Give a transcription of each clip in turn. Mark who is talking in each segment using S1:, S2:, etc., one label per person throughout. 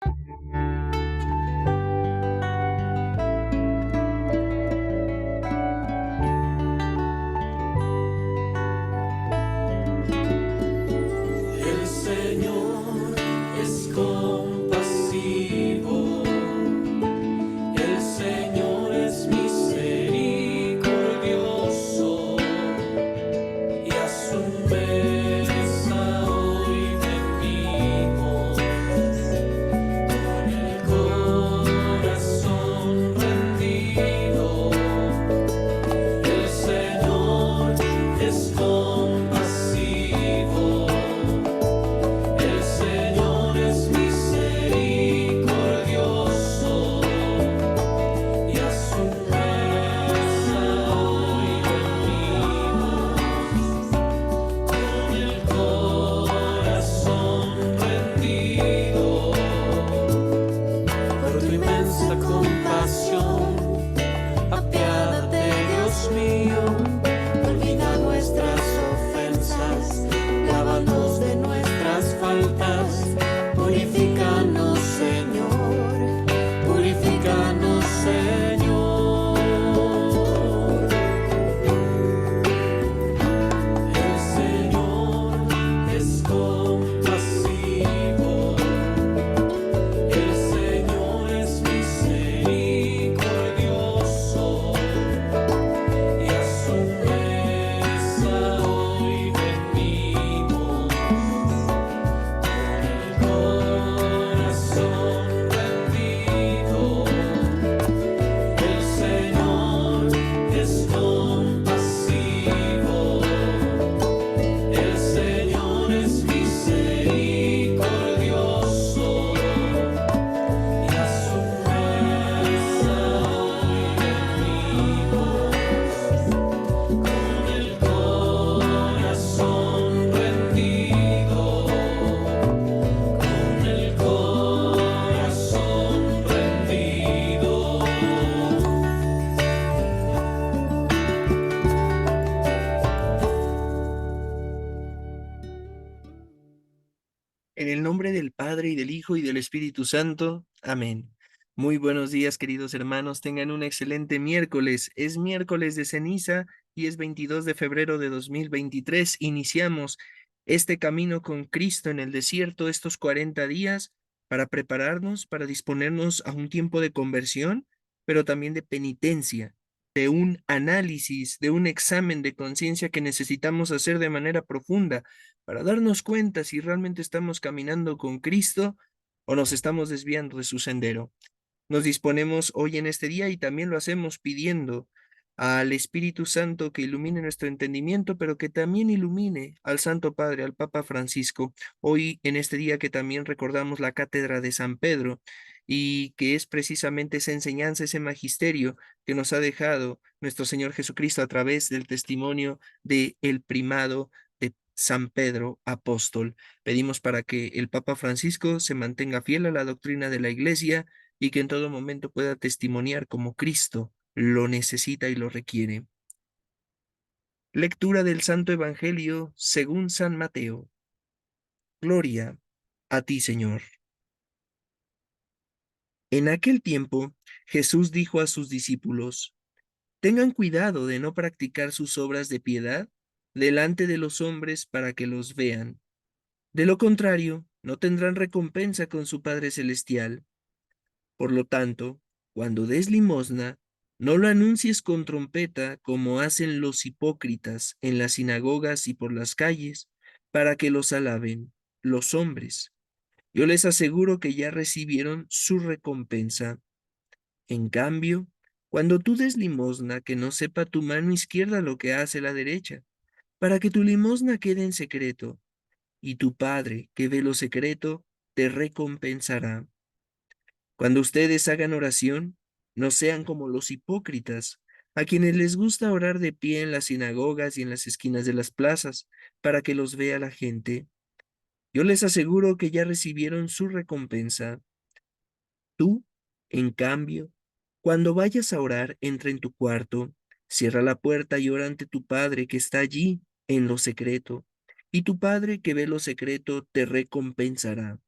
S1: El Señor es compasivo, el Señor es misericordioso, y a su mesa hoy venimos con el corazón rendido. El Señor es compasivo, el Señor es misericordioso, y a su mesa hoy venimos con el corazón rendido. Por tu inmensa compasión, apiádate, Dios mío. Olvida nuestras ofensas, lávanos de nuestras faltas. Purifícanos, Señor, purifícanos, Señor. El Señor es compasivo, el Señor es misericordioso, y a su mesa hoy venimos con el corazón rendido. El Señor es compasivo, el Señor es misericordioso, y a su mesa hoy venimos con el corazón rendido, con el corazón rendido.
S2: En el nombre del Padre, y del Hijo, y del Espíritu Santo. Amén. Muy buenos días, queridos hermanos. Tengan un excelente miércoles. Es miércoles de ceniza y es 22 de febrero de 2023. Iniciamos este camino con Cristo en el desierto, estos 40 días, para prepararnos, para disponernos a un tiempo de conversión, pero también de penitencia, de un análisis, de un examen de conciencia que necesitamos hacer de manera profunda para darnos cuenta si realmente estamos caminando con Cristo o nos estamos desviando de su sendero. Nos disponemos hoy en este día y también lo hacemos pidiendo al Espíritu Santo que ilumine nuestro entendimiento, pero que también ilumine al Santo Padre, al Papa Francisco. Hoy en este día que también recordamos la cátedra de San Pedro y que es precisamente esa enseñanza, ese magisterio que nos ha dejado nuestro Señor Jesucristo a través del testimonio de el primado de San Pedro apóstol. Pedimos para que el Papa Francisco se mantenga fiel a la doctrina de la Iglesia y que en todo momento pueda testimoniar como Cristo lo necesita y lo requiere. Lectura del Santo Evangelio según San Mateo. Gloria a ti, Señor. En aquel tiempo, Jesús dijo a sus discípulos: tengan cuidado de no practicar sus obras de piedad delante de los hombres para que los vean. De lo contrario, no tendrán recompensa con su Padre Celestial. Por lo tanto, cuando des limosna, no lo anuncies con trompeta como hacen los hipócritas en las sinagogas y por las calles, para que los alaben los hombres. Yo les aseguro que ya recibieron su recompensa. En cambio, cuando tú des limosna, que no sepa tu mano izquierda lo que hace la derecha, para que tu limosna quede en secreto, y tu Padre, que ve lo secreto, te recompensará. Cuando ustedes hagan oración, no sean como los hipócritas, a quienes les gusta orar de pie en las sinagogas y en las esquinas de las plazas, para que los vea la gente. Yo les aseguro que ya recibieron su recompensa. Tú, en cambio, cuando vayas a orar, entra en tu cuarto, cierra la puerta y ora ante tu Padre que está allí en lo secreto, y tu Padre que ve lo secreto te recompensará.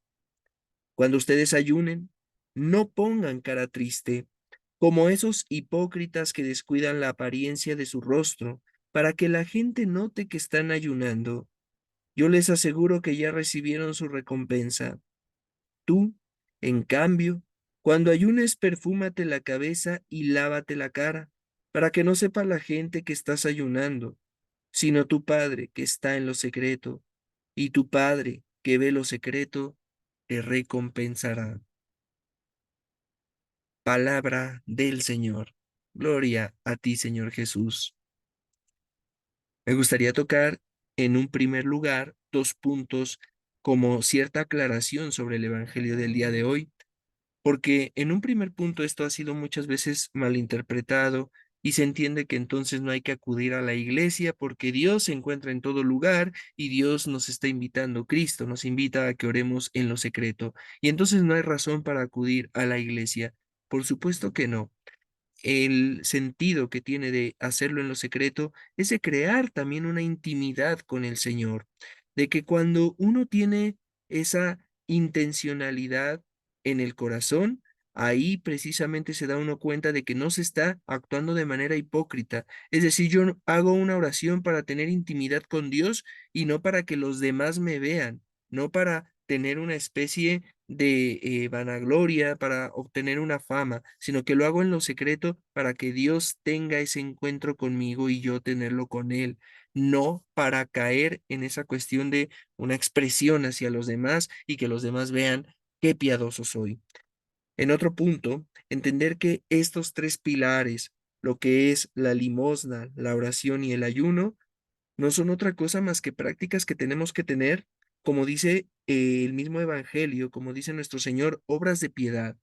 S2: Cuando ustedes ayunen, no pongan cara triste, como esos hipócritas que descuidan la apariencia de su rostro, para que la gente note que están ayunando. Yo les aseguro que ya recibieron su recompensa. Tú, en cambio, cuando ayunes, perfúmate la cabeza y lávate la cara, para que no sepa la gente que estás ayunando, sino tu Padre que está en lo secreto, y tu Padre que ve lo secreto, te recompensará. Palabra del Señor. Gloria a ti, Señor Jesús. Me gustaría tocar en un primer lugar dos puntos como cierta aclaración sobre el Evangelio del día de hoy, porque en un primer punto esto ha sido muchas veces malinterpretado y se entiende que entonces no hay que acudir a la iglesia porque Dios se encuentra en todo lugar y Dios nos está invitando, Cristo nos invita a que oremos en lo secreto y entonces no hay razón para acudir a la iglesia. Por supuesto que no. El sentido que tiene de hacerlo en lo secreto es de crear también una intimidad con el Señor, de que cuando uno tiene esa intencionalidad en el corazón, ahí precisamente se da uno cuenta de que no se está actuando de manera hipócrita. Es decir, yo hago una oración para tener intimidad con Dios y no para que los demás me vean, no para tener una especie de vanagloria, para obtener una fama, sino que lo hago en lo secreto para que Dios tenga ese encuentro conmigo y yo tenerlo con Él, no para caer en esa cuestión de una expresión hacia los demás y que los demás vean qué piadoso soy. En otro punto, entender que estos tres pilares, lo que es la limosna, la oración y el ayuno, no son otra cosa más que prácticas que tenemos que tener, como dice el mismo Evangelio, como dice nuestro Señor, obras de piedad.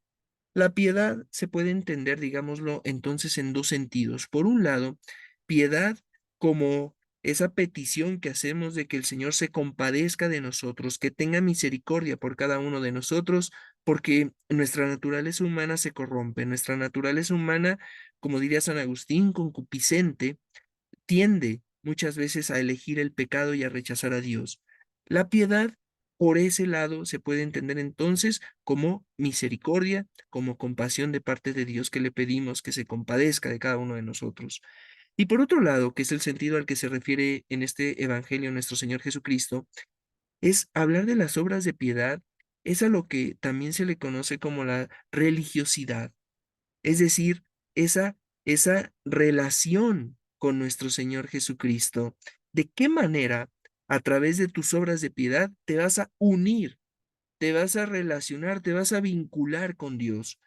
S2: La piedad se puede entender, digámoslo, entonces en dos sentidos. Por un lado, piedad como esa petición que hacemos de que el Señor se compadezca de nosotros, que tenga misericordia por cada uno de nosotros, porque nuestra naturaleza humana se corrompe, nuestra naturaleza humana, como diría San Agustín, concupiscente, tiende muchas veces a elegir el pecado y a rechazar a Dios. La piedad, por ese lado, se puede entender entonces como misericordia, como compasión de parte de Dios que le pedimos que se compadezca de cada uno de nosotros. Y por otro lado, que es el sentido al que se refiere en este Evangelio nuestro Señor Jesucristo, es hablar de las obras de piedad, es a lo que también se le conoce como la religiosidad. Es decir, esa, esa relación con nuestro Señor Jesucristo. ¿De qué manera, a través de tus obras de piedad, te vas a unir, te vas a relacionar, te vas a vincular con Dios?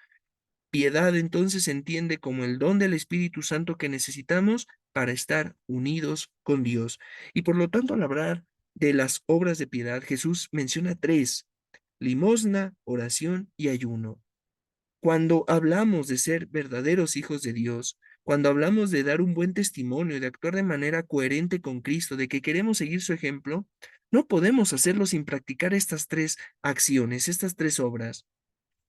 S2: Piedad entonces se entiende como el don del Espíritu Santo que necesitamos para estar unidos con Dios. Y por lo tanto, al hablar de las obras de piedad, Jesús menciona tres: limosna, oración y ayuno. Cuando hablamos de ser verdaderos hijos de Dios, cuando hablamos de dar un buen testimonio, de actuar de manera coherente con Cristo, de que queremos seguir su ejemplo, no podemos hacerlo sin practicar estas tres acciones, estas tres obras.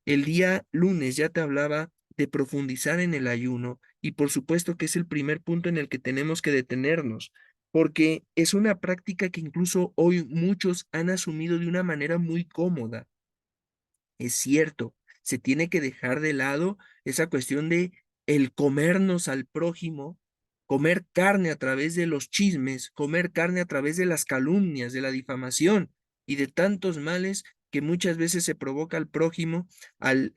S2: El día lunes ya te hablaba de profundizar en el ayuno y por supuesto que es el primer punto en el que tenemos que detenernos, porque es una práctica que incluso hoy muchos han asumido de una manera muy cómoda. Es cierto, se tiene que dejar de lado esa cuestión de el comernos al prójimo, comer carne a través de los chismes, comer carne a través de las calumnias, de la difamación y de tantos males que muchas veces se provoca al prójimo al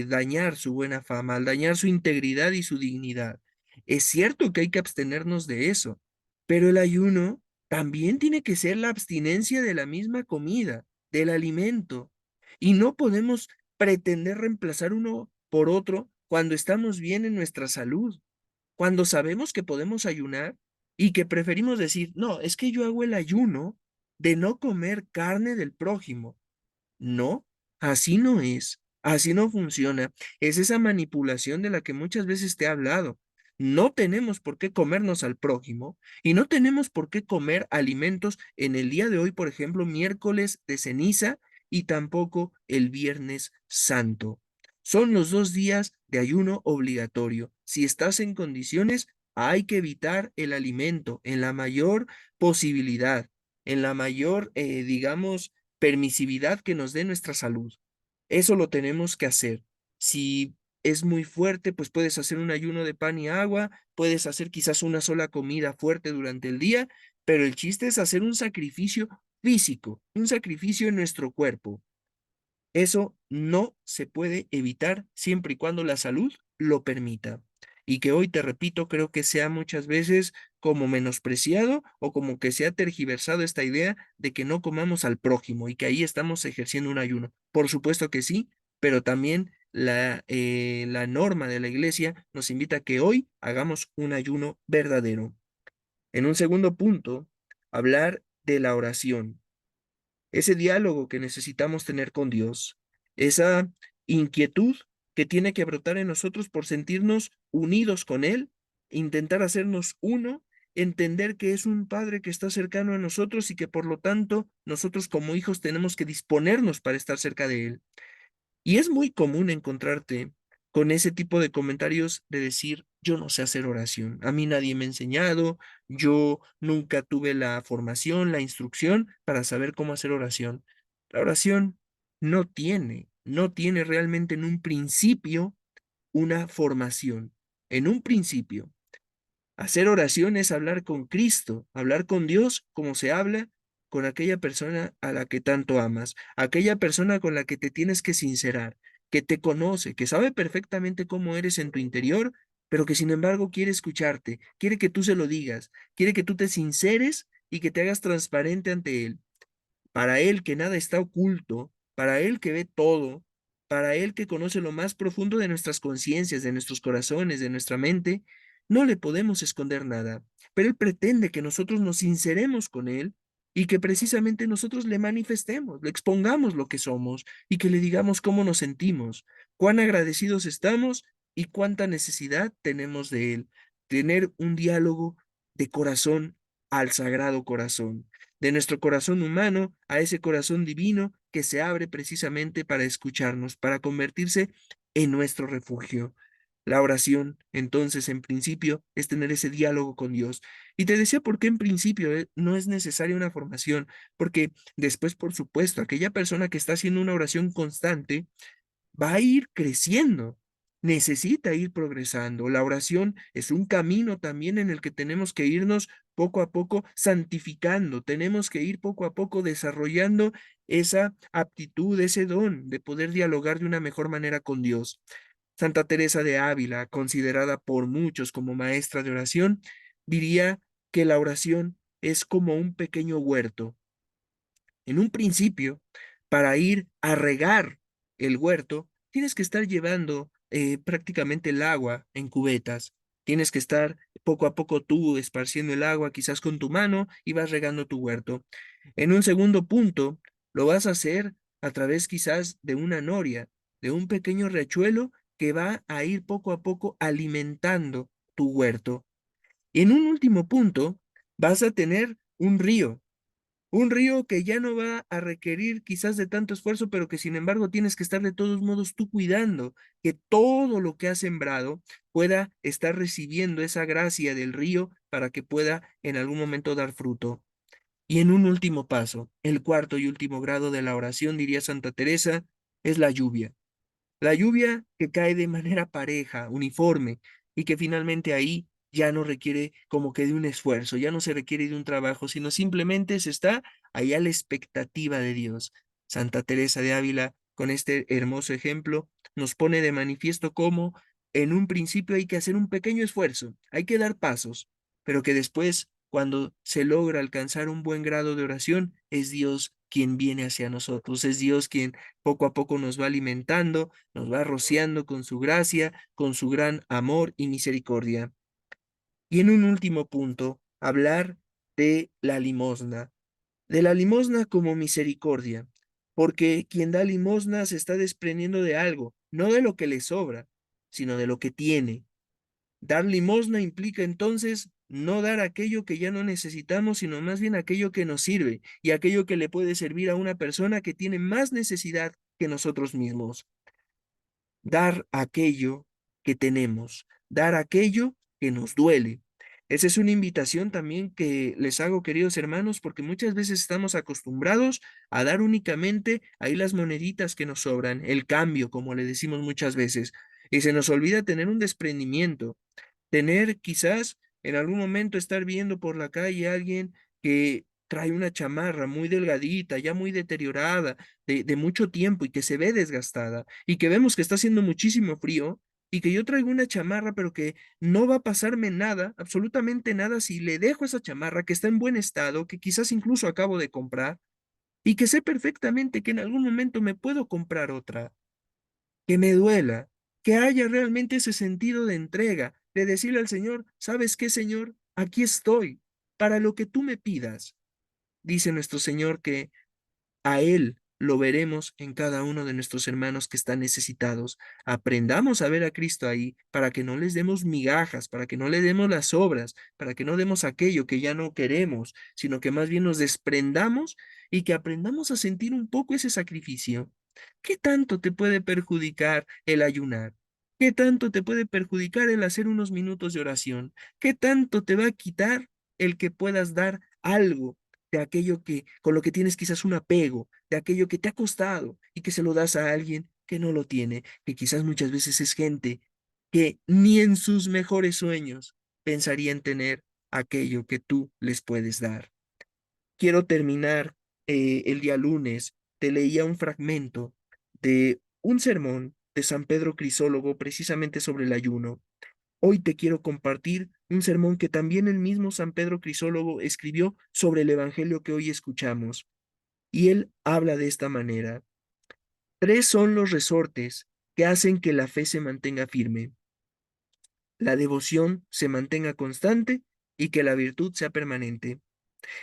S2: dañar su buena fama, al dañar su integridad y su dignidad. Es cierto que hay que abstenernos de eso, pero el ayuno también tiene que ser la abstinencia de la misma comida, del alimento, y no podemos pretender reemplazar uno por otro cuando estamos bien en nuestra salud, cuando sabemos que podemos ayunar y que preferimos decir, no, es que yo hago el ayuno de no comer carne del prójimo. No, así no es, así no funciona. Es esa manipulación de la que muchas veces te he hablado. No tenemos por qué comernos al prójimo y no tenemos por qué comer alimentos en el día de hoy, por ejemplo, miércoles de ceniza y tampoco el viernes santo. Son los 2 días de ayuno obligatorio. Si estás en condiciones, hay que evitar el alimento en la mayor posibilidad, en la mayor, digamos, permisividad que nos dé nuestra salud. Eso lo tenemos que hacer. Si es muy fuerte, pues puedes hacer un ayuno de pan y agua, puedes hacer quizás una sola comida fuerte durante el día, pero el chiste es hacer un sacrificio físico, un sacrificio en nuestro cuerpo. Eso no se puede evitar siempre y cuando la salud lo permita. Y que hoy, te repito, creo que sea muchas veces como menospreciado o como que se ha tergiversado esta idea de que no comamos al prójimo y que ahí estamos ejerciendo un ayuno. Por supuesto que sí, pero también la norma de la iglesia nos invita a que hoy hagamos un ayuno verdadero. En un segundo punto, hablar de la oración, ese diálogo que necesitamos tener con Dios, esa inquietud que tiene que brotar en nosotros por sentirnos unidos con Él, intentar hacernos uno, entender que es un Padre que está cercano a nosotros y que por lo tanto nosotros como hijos tenemos que disponernos para estar cerca de Él. Y es muy común encontrarte con ese tipo de comentarios de decir, yo no sé hacer oración, a mí nadie me ha enseñado, yo nunca tuve la formación, la instrucción para saber cómo hacer oración. La oración no tiene realmente en un principio una formación. En un principio, hacer oración es hablar con Cristo, hablar con Dios como se habla con aquella persona a la que tanto amas, aquella persona con la que te tienes que sincerar, que te conoce, que sabe perfectamente cómo eres en tu interior, pero que sin embargo quiere escucharte, quiere que tú se lo digas, quiere que tú te sinceres y que te hagas transparente ante Él. Para Él que nada está oculto, para Él que ve todo, para Él que conoce lo más profundo de nuestras conciencias, de nuestros corazones, de nuestra mente, no le podemos esconder nada, pero Él pretende que nosotros nos sinceremos con Él y que precisamente nosotros le manifestemos, le expongamos lo que somos y que le digamos cómo nos sentimos, cuán agradecidos estamos y cuánta necesidad tenemos de Él. Tener un diálogo de corazón al sagrado corazón, de nuestro corazón humano a ese corazón divino que se abre precisamente para escucharnos, para convertirse en nuestro refugio. La oración, entonces, en principio, es tener ese diálogo con Dios. Y te decía por qué en principio no es necesaria una formación, porque después, por supuesto, aquella persona que está haciendo una oración constante, va a ir creciendo, necesita ir progresando. La oración es un camino también en el que tenemos que irnos poco a poco santificando, tenemos que ir poco a poco desarrollando esa aptitud, ese don de poder dialogar de una mejor manera con Dios. Santa Teresa de Ávila, considerada por muchos como maestra de oración, diría que la oración es como un pequeño huerto. En un principio, para ir a regar el huerto, tienes que estar llevando prácticamente el agua en cubetas. Tienes que estar poco a poco tú esparciendo el agua, quizás con tu mano, y vas regando tu huerto. En un segundo punto, lo vas a hacer a través quizás de una noria, de un pequeño riachuelo que va a ir poco a poco alimentando tu huerto. Y en un último punto, vas a tener un río que ya no va a requerir quizás de tanto esfuerzo, pero que sin embargo tienes que estar de todos modos tú cuidando, que todo lo que has sembrado pueda estar recibiendo esa gracia del río para que pueda en algún momento dar fruto. Y en un último paso, el cuarto y último grado de la oración, diría Santa Teresa, es la lluvia. La lluvia que cae de manera pareja, uniforme, y que finalmente ahí ya no requiere como que de un esfuerzo, ya no se requiere de un trabajo, sino simplemente se está ahí a la expectativa de Dios. Santa Teresa de Ávila, con este hermoso ejemplo, nos pone de manifiesto cómo en un principio hay que hacer un pequeño esfuerzo, hay que dar pasos, pero que después, cuando se logra alcanzar un buen grado de oración, es Dios quien viene hacia nosotros, es Dios quien poco a poco nos va alimentando, nos va rociando con su gracia, con su gran amor y misericordia. Y en un último punto, hablar de la limosna como misericordia, porque quien da limosna se está desprendiendo de algo, no de lo que le sobra, sino de lo que tiene. Dar limosna implica entonces no dar aquello que ya no necesitamos, sino más bien aquello que nos sirve y aquello que le puede servir a una persona que tiene más necesidad que nosotros mismos. Dar aquello que tenemos, dar aquello que nos duele. Esa es una invitación también que les hago, queridos hermanos, porque muchas veces estamos acostumbrados a dar únicamente ahí las moneditas que nos sobran, el cambio, como le decimos muchas veces, y se nos olvida tener un desprendimiento, tener quizás en algún momento estar viendo por la calle a alguien que trae una chamarra muy delgadita, ya muy deteriorada, de mucho tiempo y que se ve desgastada, y que vemos que está haciendo muchísimo frío, y que yo traigo una chamarra, pero que no va a pasarme nada, absolutamente nada, si le dejo esa chamarra que está en buen estado, que quizás incluso acabo de comprar, y que sé perfectamente que en algún momento me puedo comprar otra, que me duela, que haya realmente ese sentido de entrega, de decirle al Señor, ¿sabes qué, Señor? Aquí estoy, para lo que tú me pidas. Dice nuestro Señor que a Él lo veremos en cada uno de nuestros hermanos que están necesitados. Aprendamos a ver a Cristo ahí para que no les demos migajas, para que no le demos las obras, para que no demos aquello que ya no queremos, sino que más bien nos desprendamos y que aprendamos a sentir un poco ese sacrificio. ¿Qué tanto te puede perjudicar el ayunar? ¿Qué tanto te puede perjudicar el hacer unos minutos de oración? ¿Qué tanto te va a quitar el que puedas dar algo de aquello que con lo que tienes quizás un apego, de aquello que te ha costado y que se lo das a alguien que no lo tiene, que quizás muchas veces es gente que ni en sus mejores sueños pensarían tener aquello que tú les puedes dar? Quiero terminar el día lunes. Te leía un fragmento de un sermón de San Pedro Crisólogo precisamente sobre el ayuno. Hoy te quiero compartir un sermón que también el mismo San Pedro Crisólogo escribió sobre el evangelio que hoy escuchamos. Y él habla de esta manera. Tres son los resortes que hacen que la fe se mantenga firme, la devoción se mantenga constante y que la virtud sea permanente.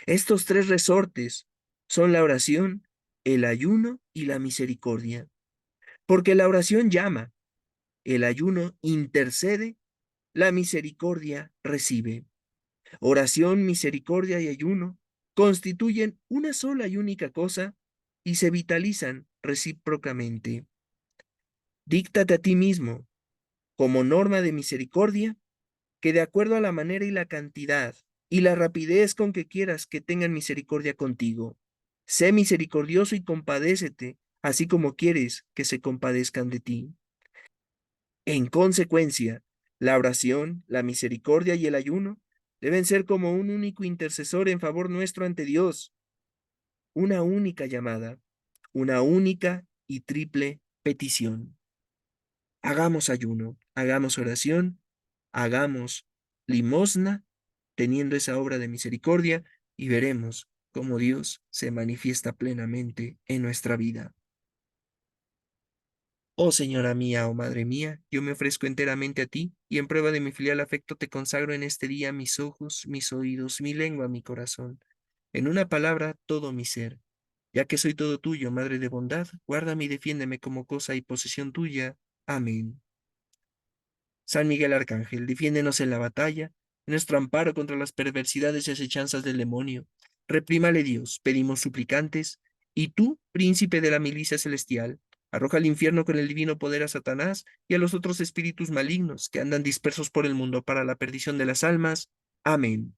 S2: Estos tres resortes son la oración, el ayuno y la misericordia. Porque la oración llama, el ayuno intercede, la misericordia recibe. Oración, misericordia y ayuno constituyen una sola y única cosa y se vitalizan recíprocamente. Díctate a ti mismo, como norma de misericordia, que de acuerdo a la manera y la cantidad y la rapidez con que quieras que tengan misericordia contigo, sé misericordioso y compadécete, así como quieres que se compadezcan de ti. En consecuencia, la oración, la misericordia y el ayuno deben ser como un único intercesor en favor nuestro ante Dios, una única llamada, una única y triple petición. Hagamos ayuno, hagamos oración, hagamos limosna, teniendo esa obra de misericordia, y veremos cómo Dios se manifiesta plenamente en nuestra vida. Oh Señora mía, oh Madre mía, yo me ofrezco enteramente a ti, y en prueba de mi filial afecto te consagro en este día mis ojos, mis oídos, mi lengua, mi corazón. En una palabra, todo mi ser. Ya que soy todo tuyo, Madre de bondad, guárdame y defiéndeme como cosa y posesión tuya. Amén. San Miguel Arcángel, defiéndenos en la batalla, nuestro amparo contra las perversidades y acechanzas del demonio. Reprímale Dios, pedimos suplicantes, y tú, príncipe de la milicia celestial, arroja al infierno con el divino poder a Satanás y a los otros espíritus malignos que andan dispersos por el mundo para la perdición de las almas. Amén.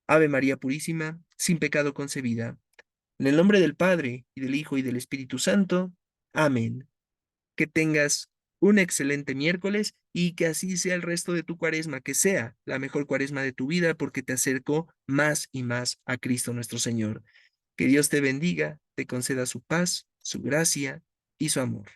S2: Ave María Purísima, sin pecado concebida. En el nombre del Padre, y del Hijo, y del Espíritu Santo. Amén. Que tengas un excelente miércoles y que así sea el resto de tu cuaresma, que sea la mejor cuaresma de tu vida porque te acercó más y más a Cristo nuestro Señor. Que Dios te bendiga, te conceda su paz, su gracia y su amor.